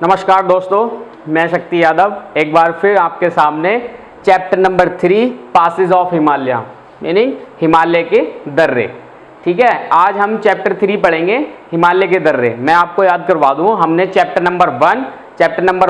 नमस्कार दोस्तों, मैं शक्ति यादव एक बार फिर आपके सामने chapter number 3 passes of Himalaya meaning Himalaya के दर्रे। ठीक है, आज हम चैप्टर 3 पढ़ेंगे हिमालय के दर्रे। मैं आपको याद करवा दूं, हमने चैप्टर नंबर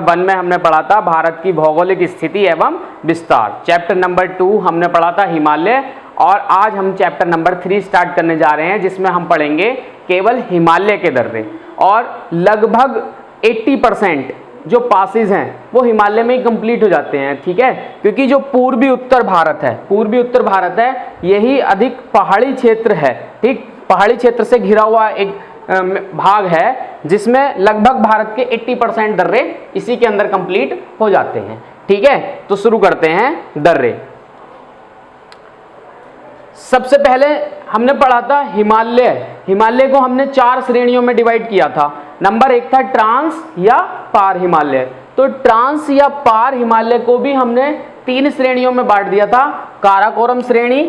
1 में हमने पढ़ा था भारत की भौगोलिक स्थिति एवं विस्तार। चैप्टर नंबर 2 हमने पढ़ा था हिमालय, और आज हम चैप्टर नंबर 3 स्टार्ट करने जा रहे हैं, जिसमें हम पढ़ेंगे केवल हिमालय के दर्रे। और लगभग 80% जो पासेस हैं वो हिमालय में ही कंप्लीट हो जाते हैं। ठीक है, क्योंकि जो पूर्वी उत्तर भारत है यही अधिक पहाड़ी क्षेत्र है। ठीक, पहाड़ी क्षेत्र से घिरा हुआ एक भाग है जिसमें लगभग भारत के 80% दर्रे इसी के अंदर कंप्लीट हो जाते हैं। ठीक है, तो शुरू करते हैं दर्रे। सबसे पहले हमने पढ़ा था हिमालय को हमने 4 श्रेणियों में डिवाइड किया था। नंबर 1 था ट्रांस या पार हिमालय। तो ट्रांस या पार हिमालय को भी हमने 3 श्रेणियों में बांट दिया था। काराकोरम श्रेणी,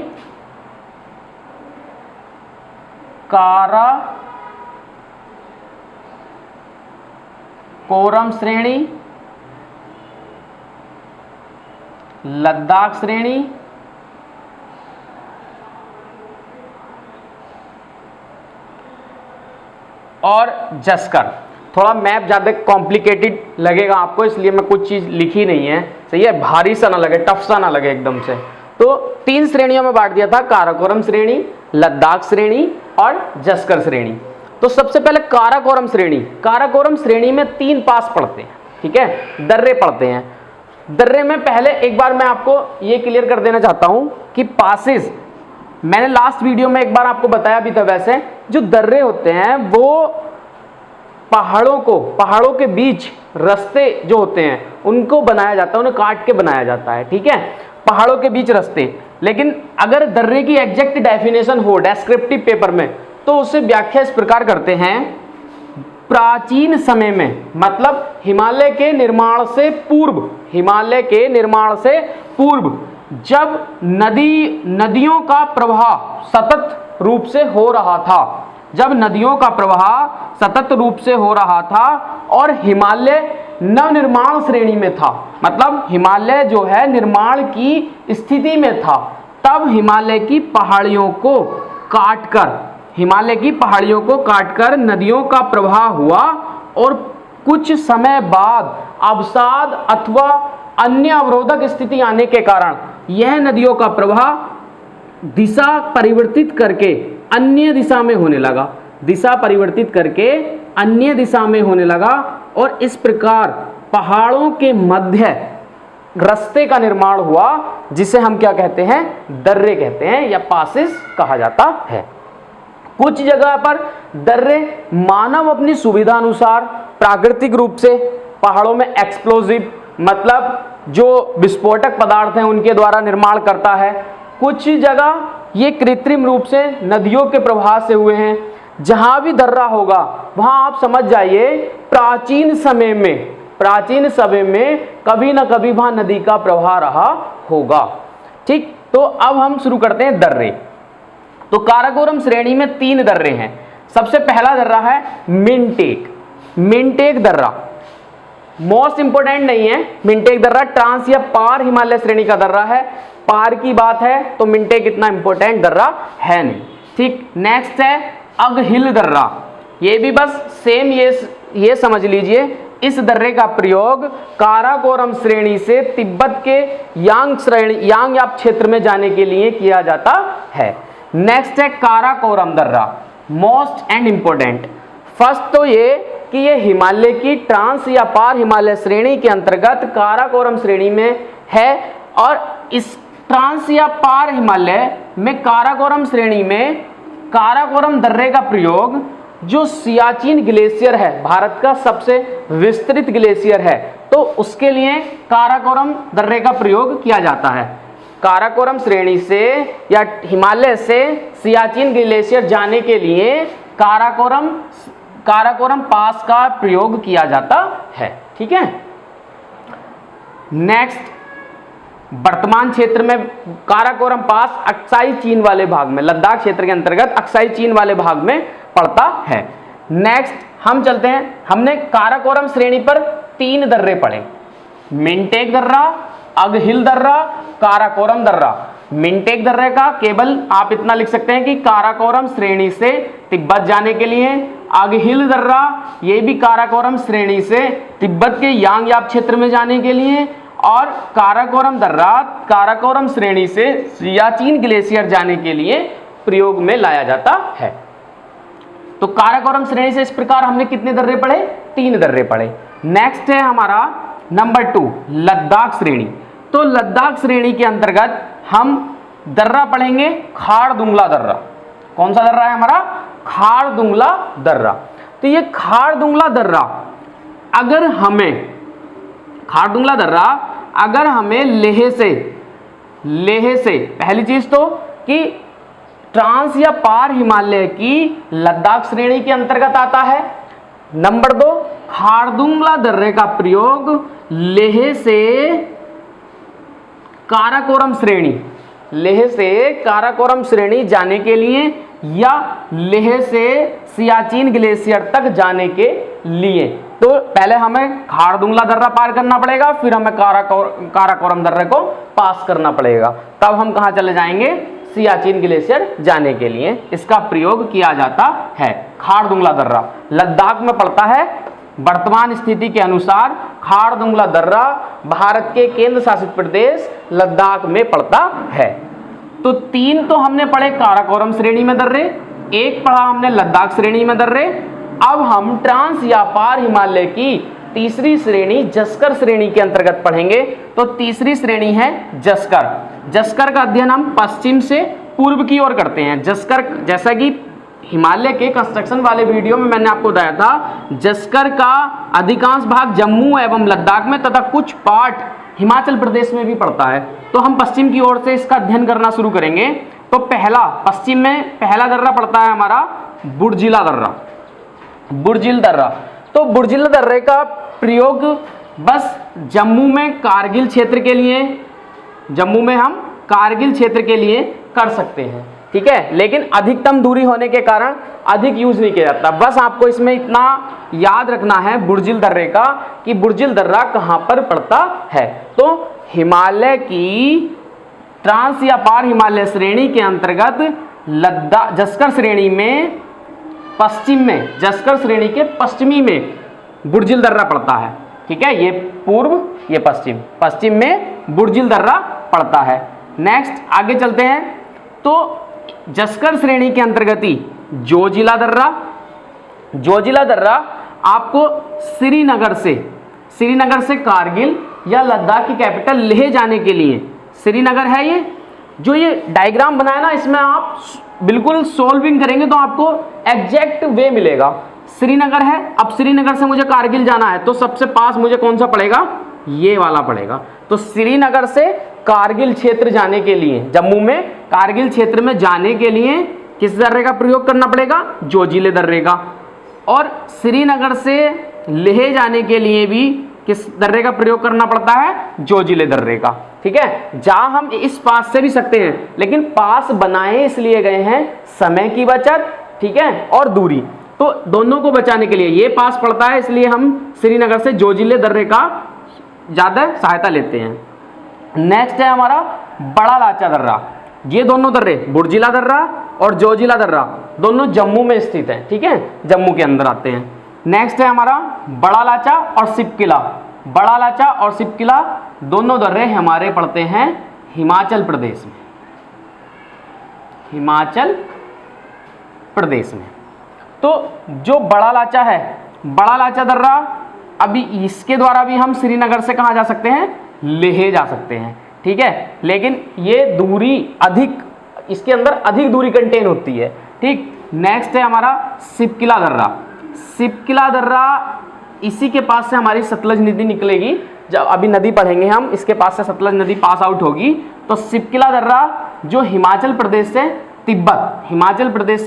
लद्दाख श्रेणी और जस्कर। थोड़ा मैप ज़्यादा कॉम्प्लिकेटेड लगेगा आपको, इसलिए मैं कुछ चीज़ लिखी नहीं है। सही है, भारी सा ना लगे, टफ सा ना लगे एकदम से। तो 3 श्रेणियों में बांट दिया था, काराकोरम श्रेणी, लद्दाख श्रेणी और जस्कर श्रेणी। तो सबसे पहले काराकोरम श्रेणी में 3 पास पड़ते हैं। ठीक है, दर्रे पड़ते हैं। दर्रे में पहले एक बार मैं आपको ये क्लियर कर देना चाहता हूं कि पासेस, मैंने लास्ट वीडियो में एक बार आपको बताया भी था, वैसे जो दर्रे होते हैं वो पहाड़ों के बीच रास्ते जो होते हैं उनको बनाया जाता है, उन्हें काट के बनाया जाता है। ठीक है, पहाड़ों के बीच रास्ते। लेकिन अगर दर्रे की एग्जैक्ट डेफिनेशन हो डेस्क्रिप्टिव पेपर में, तो उससे व्याख्या इस प्रकार करते हैं, प्राचीन समय में, मतलब हिमालय के निर्माण से पूर्व जब नदियों का प्रवाह सतत रूप से हो रहा था, और हिमालय नवनिर्माण श्रेणी में था, मतलब हिमालय जो है निर्माण की स्थिति में था, तब हिमालय की पहाड़ियों को काटकर नदियों का प्रवाह हुआ, और कुछ समय बाद अवसाद अथवा अन्य अवरोधक स्थिति आने के कारण यह नदियों का प्रवाह दिशा परिवर्तित करके अन्य दिशा में होने लगा, और इस प्रकार पहाड़ों के मध्य रास्ते का निर्माण हुआ, जिसे हम क्या कहते हैं, दर्रे कहते हैं या पासेस कहा जाता है। कुछ जगह पर दर्रे मानव अपनी सुविधा अनुसार प्राकृतिक रूप से पहाड़ों में एक्सप्लोजिव, मतलब जो विस्फोटक पदार्थ हैं उनके द्वारा निर्माण करता है। कुछ जगह ये कृत्रिम रूप से नदियों के प्रवाह से हुए हैं। जहां भी दर्रा होगा वहां आप समझ जाइए प्राचीन समय में कभी ना कभी वहां नदी का प्रवाह रहा होगा। ठीक, तो अब हम शुरू करते हैं दर्रे। तो काराकोरम श्रेणी में 3 दर्रे हैं। सबसे पहला दर्रा है मिनटेक दर्रा। मोस्ट इंपोर्टेंट नहीं है मिनटेक दर्रा, ट्रांस या पार हिमालय श्रेणी का दर्रा है। पार की बात है तो मिनटेक इतना इंपोर्टेंट दर्रा है नहीं। ठीक, नेक्स्ट है अगहिल दर्रा। ये भी बस सेम ये समझ लीजिए, इस दर्रे का प्रयोग काराकोरम श्रेणी से तिब्बत के यांग याप क्षेत्र में जाने के लिए किया जाता है। नेक्स्ट है काराकोरम दर्रा, मोस्ट एंड इंपोर्टेंट। फर्स्ट तो ये कि ये हिमालय की ट्रांस या पार हिमालय श्रेणी के अंतर्गत काराकोरम श्रेणी में है, और इस ट्रांस या पार हिमालय में काराकोरम श्रेणी में काराकोरम दर्रे का प्रयोग जो सियाचिन ग्लेशियर है, भारत का सबसे विस्तृत ग्लेशियर है, तो उसके लिए काराकोरम दर्रे का प्रयोग किया जाता है। काराकोरम श्रेणी से या हिमालय से सियाचिन ग्लेशियर जाने के लिए काराकोरम पास का प्रयोग किया जाता है। ठीक है, नेक्स्ट, वर्तमान क्षेत्र में काराकोरम पास अक्साई चीन वाले भाग में, लद्दाख क्षेत्र के अंतर्गत अक्साई चीन वाले भाग में पड़ता है। नेक्स्ट हम चलते हैं, हमने काराकोरम श्रेणी पर 3 दर्रे पढ़े, मिनटेक दर्रा, अगहिल दर्रा, काराकोरम दर्रा। मिनटेक दर्रे का केवल आप इतना लिख सकते हैं कि काराकोरम श्रेणी से तिब्बत जाने के लिए, अगहिल दर्रा ये भी काराकोरम श्रेणी से तिब्बत के यांगयाप क्षेत्र में जाने के लिए, और काराकोरम दर्रा काराकोरम श्रेणी से सियाचिन ग्लेशियर जाने के लिए प्रयोग में लाया जाता है। तो काराकोरम श्रेणी से इस प्रकार हमने कितने दर्रे पढ़े? 3 दर्रे पढ़े। नेक्स्ट है हमारा नंबर 2 लद्दाख श्रेणी। तो लद्दाख श्रेणी के अंतर्गत हम दर्रा पढ़ेंगे खारदुंगला दर्रा। कौन सा दर्रा है हमारा? खारदुंगला दर्रा। तो ये खारदुंगला दर्रा अगर हमें लेह से पहली चीज तो कि ट्रांस या पार हिमालय की लद्दाख श्रेणी के अंतर्गत आता है। नंबर 2 खारदुंगला दर्रे का प्रयोग लेह से काराकोरम श्रेणी जाने के लिए या लेह से सियाचिन ग्लेशियर तक जाने के लिए। तो पहले हमें खारदुंगला दर्रा पार करना पड़ेगा, फिर हमें काराकोरम दर्रे को पास करना पड़ेगा, तब हम कहाँ चले जाएंगे? सियाचिन ग्लेशियर जाने के लिए इसका प्रयोग किया जाता है। खारदुंगला दर्रा लद्दाख में पड़ता है। वर्तमान स्थिति के अनुसार खारदुंगला दर्रा भारत के केंद्र शासित प्रदेश लद्दाख में पड़ता है। तो 3 तो हमने पढ़े काराकोरम श्रेणी में दर्रे, 1 पढ़ा हमने लद्दाख श्रेणी में दर्रे। अब हम ट्रांस या पार हिमालय की तीसरी श्रेणी जस्कर श्रेणी के अंतर्गत पढ़ेंगे। तो तीसरी श्रेणी है जस्कर का अध्ययन हम पश्चिम से पूर्व की ओर करते हैं। जस्कर, जैसा कि हिमालय के कंस्ट्रक्शन वाले वीडियो में मैंने आपको बताया था, जस्कर का अधिकांश भाग जम्मू एवं लद्दाख में तथा कुछ पार्ट हिमाचल प्रदेश में भी पड़ता है। तो हम पश्चिम की ओर से इसका अध्ययन करना शुरू करेंगे। तो पश्चिम में पहला दर्रा पड़ता है हमारा बुर्जिला दर्रा। तो बुर्जिला दर्रे का प्रयोग बस जम्मू में कारगिल क्षेत्र के लिए कर सकते हैं, ठीक है। लेकिन अधिकतम दूरी होने के कारण अधिक यूज नहीं किया जाता। बस आपको इसमें इतना याद रखना है बुर्जिल दर्रे का कि बुर्जिल दर्रा कहाँ पर पड़ता है। तो हिमालय की ट्रांस या पार हिमालय श्रेणी के अंतर्गत जस्कर श्रेणी में जस्कर श्रेणी के पश्चिमी में बुर्जिल दर्रा पड़ता है, ठीक है। ये पूर्व, ये पश्चिम में बुर्जिल दर्रा पड़ता है। नेक्स्ट आगे चलते हैं। तो जस्कर श्रेणी के अंतर्गत ही जोजिला दर्रा आपको श्रीनगर से कारगिल या लद्दाख की कैपिटल लेह जाने के लिए, श्रीनगर है ये जो ये डायग्राम बनाया ना, इसमें आप बिल्कुल सोल्विंग करेंगे तो आपको एग्जैक्ट वे मिलेगा। श्रीनगर है, अब श्रीनगर से मुझे कारगिल जाना है तो सबसे पास मुझे कौन सा पड़ेगा? ये वाला पड़ेगा। तो श्रीनगर से कारगिल क्षेत्र जाने के लिए, जम्मू में कारगिल क्षेत्र में जाने के लिए किस दर्रे का प्रयोग करना पड़ेगा? जोजिले दर्रे का। और श्रीनगर से लेह जाने के लिए भी किस दर्रे का प्रयोग करना पड़ता है? जोजिले दर्रे का, ठीक है। जहां हम इस पास से भी सकते हैं, लेकिन पास बनाए इसलिए गए हैं समय की बचत, ठीक है, और दूरी। तो दोनों को बचाने के लिए ये पास पड़ता है, इसलिए हम श्रीनगर से जोजिले दर्रे का ज्यादा सहायता लेते हैं। नेक्स्ट है हमारा बड़ा लाचा दर्रा। ये दोनों दर्रे, बुर्जिला दर्रा और जोजिला दर्रा, दोनों जम्मू में स्थित है, ठीक है, जम्मू के अंदर आते हैं। नेक्स्ट है हमारा बड़ा लाचा और सिपकिला। बड़ा लाचा और सिपकिला दोनों दर्रे हमारे पड़ते हैं हिमाचल प्रदेश में। तो जो बड़ा लाचा है, बड़ा लाचा दर्रा, अभी इसके द्वारा भी हम श्रीनगर से कहाँ जा सकते हैं? लेह जा सकते हैं, ठीक है। लेकिन ये दूरी अधिक, इसके अंदर अधिक दूरी कंटेन होती है, ठीक। नेक्स्ट है हमारा सिपकिला दर्रा। इसी के पास से हमारी सतलज नदी निकलेगी। जब अभी नदी पढ़ेंगे हम, इसके पास से सतलज नदी पास आउट होगी। तो सिपकिला दर्रा जो हिमाचल प्रदेश से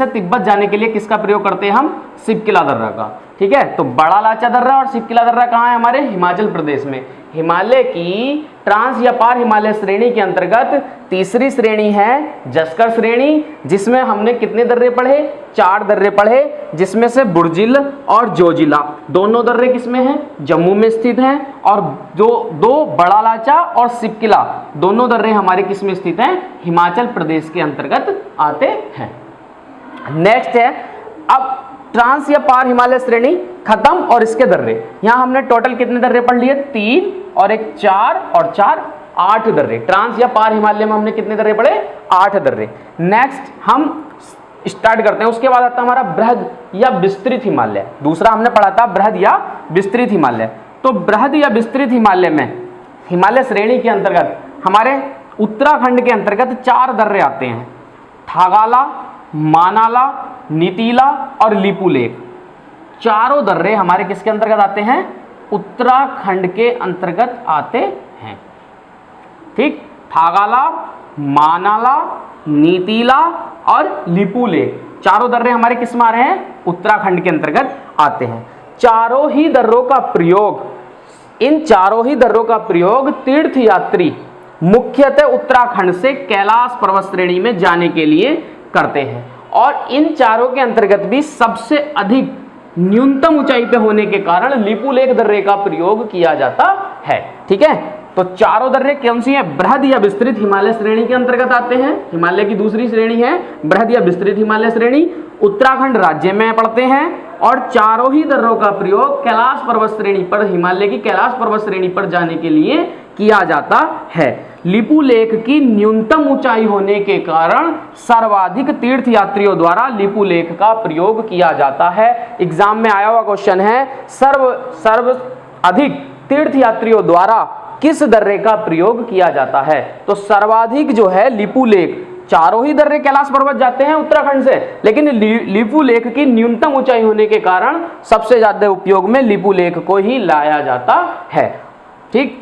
तिब्बत जाने के लिए किसका प्रयोग करते हैं हम? सिपकिला दर्रा का, ठीक है। तो बड़ा लाचा दर्रा और सिपकिला दर्रा कहाँ है? हमारे हिमाचल प्रदेश में। हिमालय की ट्रांस या पार हिमालय श्रेणी के अंतर्गत तीसरी श्रेणी है जस्कर श्रेणी, जिसमें हमने कितने दर्रे पढ़े? 4 दर्रे पढ़े, जिसमें से बुर्जिल और जोजिला दोनों दर्रे किसमें हैं? जम्मू में स्थित हैं। और दो बड़ा लाचा और सिपकिला दोनों दर्रे हमारे किसमें स्थित हैं? हिमाचल प्रदेश के अंतर्गत आते हैं। नेक्स्ट है, अब ट्रांस या पार हिमालय श्रेणी खत्म और इसके दर्रे। यहां हमने टोटल कितने दर्रे पढ़ लिए? 3 और एक 4 और 4 8 दर्रे। ट्रांस या पार हिमालय में हमने कितने दर्रे पढ़े? 8 दर्रे। नेक्स्ट हम स्टार्ट करते हैं, उसके बाद आता है हमारा बृहद या विस्तृत हिमालय। दूसरा हमने पढ़ा था बृहद या विस्तृत हिमालय। तो बृहद या विस्तृत हिमालय में हिमालय श्रेणी के अंतर्गत हमारे उत्तराखंड के अंतर्गत 4 दर्रे आते हैं, थागाला, मानाला, नीतीला और लिपुलेख। चारों दर्रे हमारे किसके अंतर्गत आते हैं? उत्तराखंड के अंतर्गत आते हैं। ठीक, थागाला, मानाला, नीतीला और लिपुलेख चारों दर्रे हमारे किस में आ रहे हैं? उत्तराखंड के अंतर्गत आते हैं। चारों ही दर्रों का प्रयोग, इन चारों ही दर्रों का प्रयोग तीर्थ यात्री मुख्यतः उत्तराखंड से कैलाश पर्वत श्रेणी में जाने के लिए करते हैं। और इन चारों के अंतर्गत भी सबसे अधिक न्यूनतम ऊंचाई पे होने के कारण लिपुलेख दर्रे का प्रयोग किया जाता है। ठीक है, तो चारों दर्रे कौन सी है? बृहद या विस्तृत हिमालय श्रेणी के अंतर्गत आते हैं। हिमालय की दूसरी श्रेणी है बृहद या विस्तृत हिमालय श्रेणी, उत्तराखंड राज्य में पड़ते हैं। और चारों ही दर्रों का प्रयोग कैलाश पर्वत श्रेणी पर, हिमालय की कैलाश पर्वत श्रेणी पर जाने के लिए किया जाता है। लिपुलेख की न्यूनतम ऊंचाई होने के कारण सर्वाधिक तीर्थ यात्रियों द्वारा लिपुलेख का प्रयोग किया जाता है। एग्जाम में आया हुआ क्वेश्चन है, सर्व अधिक तीर्थ यात्रियों द्वारा किस दर्रे का प्रयोग किया जाता है? तो सर्वाधिक जो है लिपुलेख, चारों ही दर्रे कैलाश पर्वत जाते हैं उत्तराखंड से, लेकिन लिपुलेख की न्यूनतम ऊंचाई होने के कारण सबसे ज्यादा उपयोग में लिपुलेख को ही लाया जाता है। ठीक,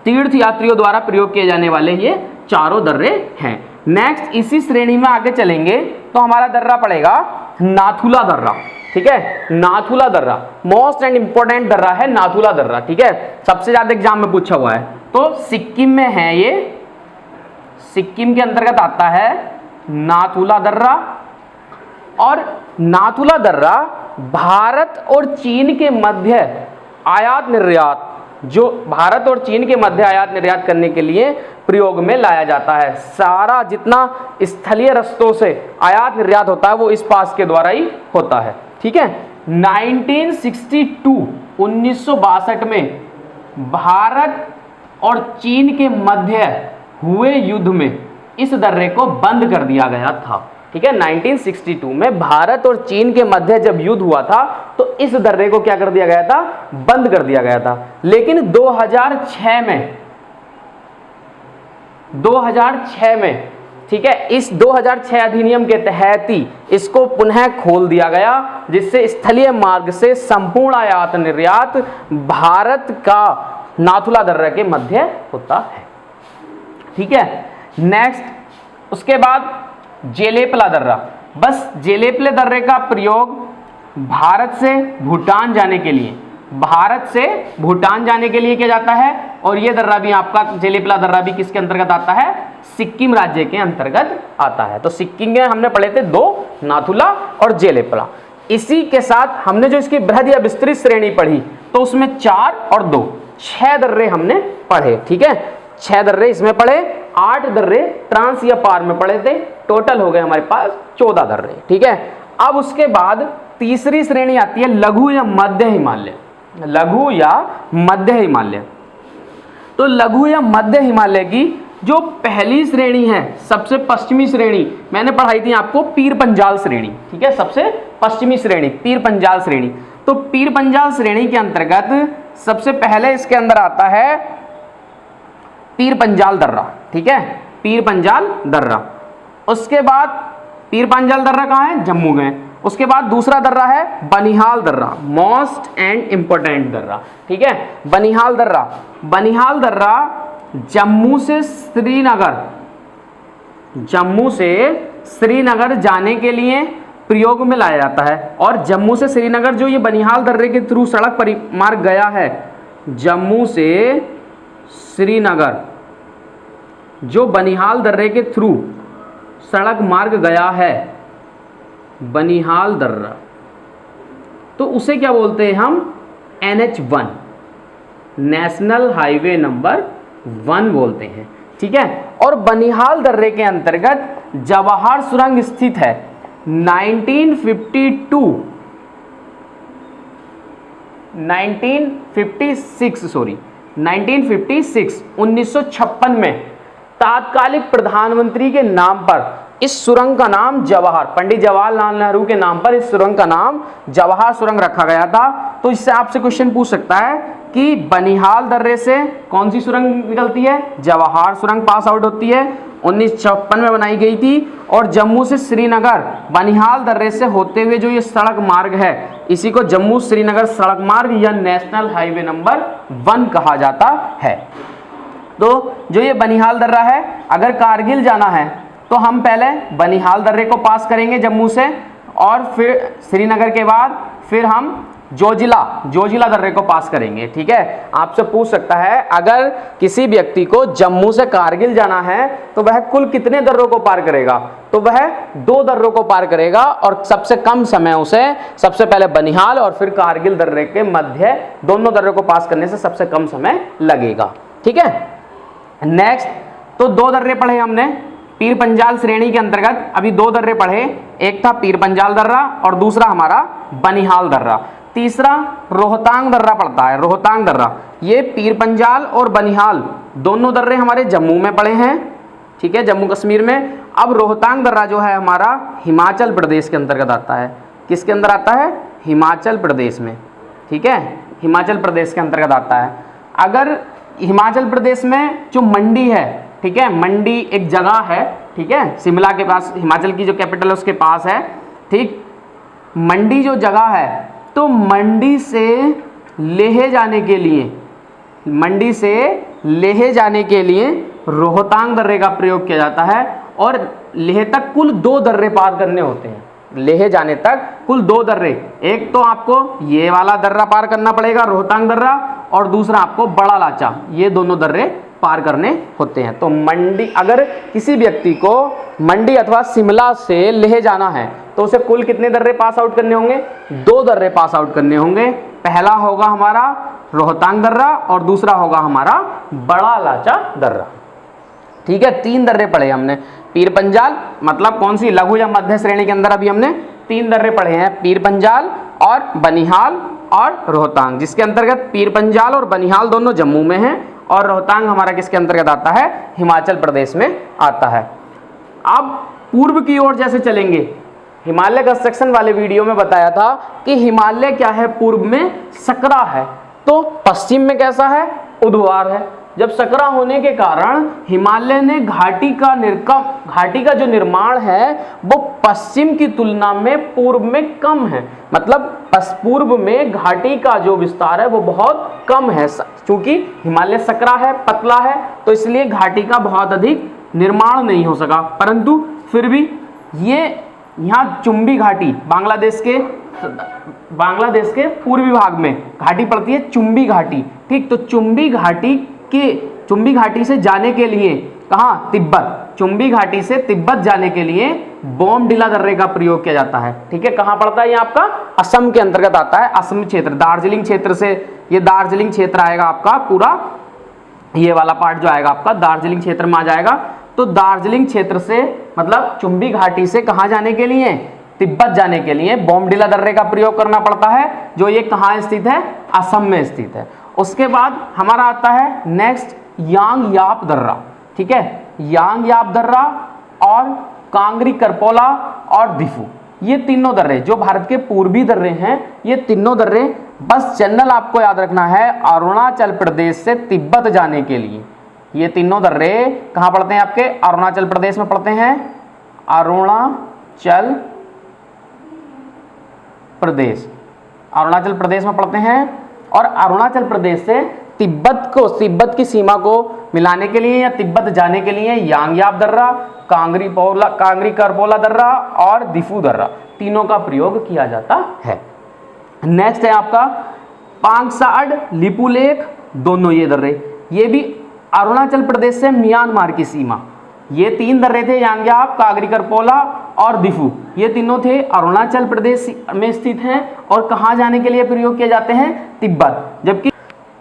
तीर्थ यात्रियों द्वारा प्रयोग किए जाने वाले ये चारों दर्रे हैं। नेक्स्ट इसी श्रेणी में आगे चलेंगे तो हमारा दर्रा पड़ेगा नाथुला दर्रा। ठीक है, नाथुला दर्रा मोस्ट एंड इंपॉर्टेंट दर्रा है नाथुला दर्रा। ठीक है, सबसे ज्यादा एग्जाम में पूछा हुआ है। तो सिक्किम में है ये, सिक्किम के अंतर्गत आता है नाथुला दर्रा। और नाथुला दर्रा भारत और चीन के मध्य आयात निर्यात, जो भारत और चीन के मध्य आयात निर्यात करने के लिए प्रयोग में लाया जाता है। सारा जितना स्थलीय रस्तों से आयात निर्यात होता है वो इस पास के द्वारा ही होता है। ठीक है, 1962 में भारत और चीन के मध्य हुए युद्ध में इस दर्रे को बंद कर दिया गया था। ठीक है, 1962 में भारत और चीन के मध्य जब युद्ध हुआ था तो इस दर्रे को क्या कर दिया गया था? बंद कर दिया गया था। लेकिन 2006 में ठीक है, इस 2006 अधिनियम के तहत ही इसको पुनः खोल दिया गया, जिससे स्थलीय मार्ग से संपूर्ण आयात निर्यात भारत का नाथुला दर्रा के मध्य होता है। ठीक है, नेक्स्ट उसके बाद जेलेपला दर्रा। बस जेलेपले दर्रे का प्रयोग भारत से भूटान जाने के लिए, किया जाता है। और यह दर्रा भी आपका जेलेपला दर्रा भी किसके अंतर्गत आता है? सिक्किम राज्य के अंतर्गत आता है। तो सिक्किम में हमने पढ़े थे 2, नाथुला और जेलेपला। इसी के साथ हमने जो इसकी बृहद या विस्तृत श्रेणी पढ़ी तो उसमें 4 और 2 6 दर्रे हमने पढ़े। ठीक है, 6 दर्रे इसमें पढ़े, 8 दर्रे ट्रांस या पार में पढ़े थे। टोटल हो गए हमारे पास 14 दर्रे। ठीक है, अब उसके बाद तीसरी श्रेणी आती है लघु या मध्य हिमालय। लघु या मध्य हिमालय, तो लघु या मध्य हिमालय की जो पहली श्रेणी है, सबसे पश्चिमी श्रेणी मैंने पढ़ाई थी आपको पीर पंजाल श्रेणी। ठीक है, सबसे पश्चिमी श्रेणी पीर पंजाल श्रेणी। तो पीर पंजाल श्रेणी के अंतर्गत सबसे पहले इसके अंदर आता है पीर पंजाल दर्रा। ठीक है, पीर पंजाल दर्रा। उसके बाद पीर पंजाल दर्रा कहाँ है? जम्मू में। उसके बाद दूसरा दर्रा है बनिहाल दर्रा, मोस्ट एंड इंपॉर्टेंट दर्रा। ठीक है, बनिहाल दर्रा। बनिहाल दर्रा जम्मू से श्रीनगर जाने के लिए प्रयोग में लाया जाता है। और जम्मू से श्रीनगर जो ये बनिहाल दर्रे के थ्रू सड़क मार्ग गया है जम्मू से श्रीनगर जो बनिहाल दर्रे के थ्रू सड़क मार्ग गया है, बनिहाल दर्रा, तो उसे क्या बोलते हैं हम? NH1, नेशनल हाईवे नंबर 1 बोलते हैं। ठीक है, और बनिहाल दर्रे के अंतर्गत जवाहर सुरंग स्थित है। 1956 में तात्कालिक प्रधानमंत्री के नाम पर इस सुरंग का नाम जवाहर, पंडित जवाहरलाल नेहरू के नाम पर इस सुरंग का नाम जवाहर सुरंग रखा गया था। तो इससे आपसे क्वेश्चन पूछ सकता है कि बनिहाल दर्रे से कौन सी सुरंग निकलती है? जवाहर सुरंग पास आउट होती है, 1956 में बनाई गई थी। और जम्मू से श्रीनगर बनिहाल दर्रे से होते हुए जो ये सड़क मार्ग है, इसी को जम्मू श्रीनगर सड़क मार्ग या नेशनल हाईवे नंबर 1 कहा जाता है। तो जो ये बनिहाल दर्रा है, अगर कारगिल जाना है तो हम पहले बनिहाल दर्रे को पास करेंगे जम्मू से, और फिर श्रीनगर के बाद फिर हम जोजिला दर्रे को पास करेंगे। ठीक है, आपसे पूछ सकता है अगर किसी व्यक्ति को जम्मू से कारगिल जाना है तो वह कुल कितने दर्रों को पार करेगा? तो वह 2 दर्रों को पार करेगा, और सबसे कम समय उसे सबसे पहले बनिहाल और फिर कारगिल दर्रे के मध्य दोनों दर्रों को पास करने से सबसे कम समय लगेगा। ठीक है, नेक्स्ट, तो 2 दर्रे पढ़े हमने पीर पंजाल श्रेणी के अंतर्गत। अभी 2 दर्रे पढ़े, एक था पीर पंजाल दर्रा और दूसरा हमारा बनिहाल दर्रा। तीसरा रोहतांग दर्रा पड़ता है, रोहतांग दर्रा। ये पीर पंजाल और बनिहाल दोनों दर्रे हमारे जम्मू में पड़े हैं। ठीक है, जम्मू कश्मीर में। अब रोहतांग दर्रा जो है हमारा हिमाचल प्रदेश के अंतर्गत आता है। किसके अंदर आता है? हिमाचल प्रदेश में। ठीक है, हिमाचल प्रदेश के अंतर्गत आता है। अगर हिमाचल प्रदेश में जो मंडी है, ठीक है, मंडी एक जगह है, ठीक है, शिमला के पास, हिमाचल की जो कैपिटल है उसके पास है। ठीक, मंडी जो जगह है, तो मंडी से लेह जाने के लिए, मंडी से लेह जाने के लिए रोहतांग दर्रे का प्रयोग किया जाता है। और लेह तक कुल 2 दर्रे पार करने होते हैं। लेह जाने तक कुल 2 दर्रे, एक तो आपको ये वाला दर्रा पार करना पड़ेगा रोहतांग दर्रा, और दूसरा आपको बड़ा लाचा, ये दोनों दर्रे पार करने होते हैं। तो मंडी, अगर किसी व्यक्ति को मंडी अथवा शिमला से लेह जाना है तो उसे कुल कितने दर्रे पास आउट करने होंगे? 2 दर्रे पास आउट करने होंगे। पहला होगा हमारा रोहतांग दर्रा और दूसरा होगा हमारा बड़ा लाचा दर्रा। ठीक है, 3 दर्रे पढ़े हमने। पीर पंजाल मतलब कौन सी? लघु या मध्य श्रेणी के अंदर अभी हमने 3 दर्रे पढ़े हैं, पीर पंजाल और बनिहाल और रोहतांग, जिसके अंतर्गत पीर पंजाल और बनिहाल दोनों जम्मू में हैं और रोहतांग हमारा किसके अंतर्गत आता है? हिमाचल प्रदेश में आता है। अब पूर्व की ओर जैसे चलेंगे, हिमालय कंस्ट्रक्शन वाले वीडियो में बताया था कि हिमालय क्या है? पूर्व में सकरा है, तो पश्चिम में कैसा है? उद्वार है। जब सकरा होने के कारण हिमालय ने घाटी का जो निर्माण है वो पश्चिम की तुलना में पूर्व में कम है। मतलब पूर्व में घाटी का जो विस्तार है वो बहुत कम है, क्योंकि हिमालय सकरा है, पतला है, तो इसलिए घाटी का बहुत अधिक निर्माण नहीं हो सका। परंतु फिर भी ये यहाँ चुंबी घाटी, बांग्लादेश के पूर्वी भाग में घाटी पड़ती है, चुंबी घाटी। ठीक, तो चुंबी घाटी से जाने के लिए कहाँ? तिब्बत। चुंबी घाटी से तिब्बत जाने के लिए बोमडिला दर्रे का प्रयोग किया जाता है। ठीक है, कहाँ पड़ता है ये? आपका असम के अंतर्गत आता है। असम क्षेत्र, दार्जिलिंग क्षेत्र से, ये दार्जिलिंग क्षेत्र आएगा आपका पूरा, ये वाला पार्ट जो आएगा आपका दार्जिलिंग क्षेत्र में आ जाएगा। तो दार्जिलिंग क्षेत्र से मतलब चुंबी घाटी से कहाँ जाने के लिए? तिब्बत जाने के लिए बोमडिला दर्रे का प्रयोग करना पड़ता है, जो ये कहाँ स्थित है? असम में स्थित है। उसके बाद हमारा आता है नेक्स्ट यांग याप दर्रा। ठीक है, यांग याप दर्रा और कांगरी करपोला और दिफू, ये तीनों दर्रे जो भारत के पूर्वी दर्रे हैं, ये तीनों दर्रे बस जनरल आपको याद रखना है अरुणाचल प्रदेश से तिब्बत जाने के लिए। ये तीनों दर्रे कहाँ पड़ते हैं? आपके अरुणाचल प्रदेश में पड़ते हैं, अरुणाचल प्रदेश में पड़ते हैं। और अरुणाचल प्रदेश से तिब्बत की सीमा को मिलाने के लिए या तिब्बत जाने के लिए यांगयाप दर्रा, कांगरी करपोला दर्रा और दिफू दर्रा, तीनों का प्रयोग किया जाता है। नेक्स्ट है आपका पांगसाड लिपुलेख दोनों ये दर्रे, ये भी अरुणाचल प्रदेश से म्यांमार की सीमा, ये 3 दर्रे थे यांग्याप, कागरी करपोला और दिफू, ये तीनों थे अरुणाचल प्रदेश में स्थित हैं और कहाँ जाने के लिए प्रयोग किए जाते हैं, तिब्बत। जबकि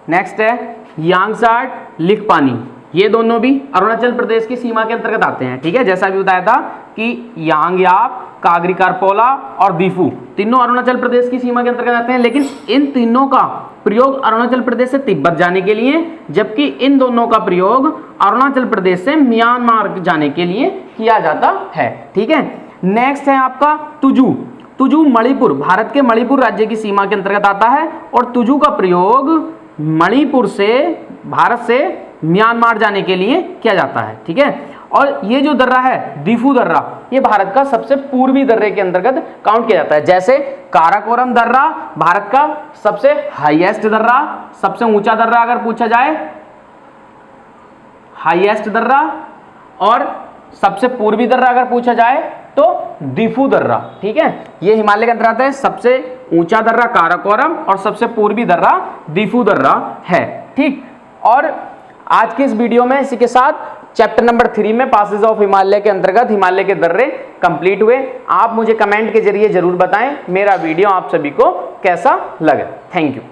नेक्स्ट है यांगसाट, लिखपानी, ये दोनों भी अरुणाचल प्रदेश की सीमा के अंतर्गत आते हैं। ठीक है, जैसा भी बताया था कि यांग्याप, कागरी करपोला और दिफू तीनों अरुणाचल प्रदेश की सीमा के अंतर्गत आते हैं, लेकिन इन तीनों का प्रयोग अरुणाचल प्रदेश से तिब्बत जाने के लिए, जबकि इन दोनों का प्रयोग अरुणाचल प्रदेश से म्यांमार जाने के लिए किया जाता है। ठीक है, नेक्स्ट है आपका तुजू। तुजू मणिपुर, भारत के मणिपुर राज्य की सीमा के अंतर्गत आता है और तुजू का प्रयोग मणिपुर से, भारत से म्यांमार जाने के लिए किया जाता है। ठीक है, और ये जो दर्रा है दिफू दर्रा, ये भारत का सबसे पूर्वी दर्रे के अंतर्गत काउंट किया जाता है। जैसे काराकोरम दर्रा भारत का सबसे हाईएस्ट दर्रा, सबसे ऊंचा दर्रा अगर पूछा जाए, हाईएस्ट दर्रा, और सबसे पूर्वी दर्रा अगर पूछा जाए तो दिफू दर्रा। ठीक है, ये हिमालय के अंतर्गत आता है, सबसे ऊंचा दर्रा काराकोरम और सबसे पूर्वी दर्रा दिफू दर्रा है। ठीक, और आज के इस वीडियो में इसी के साथ चैप्टर नंबर 3 में पासेज ऑफ हिमालय के अंतर्गत हिमालय के दर्रे कंप्लीट हुए। आप मुझे कमेंट के जरिए जरूर बताएं मेरा वीडियो आप सभी को कैसा लगा। Thank you.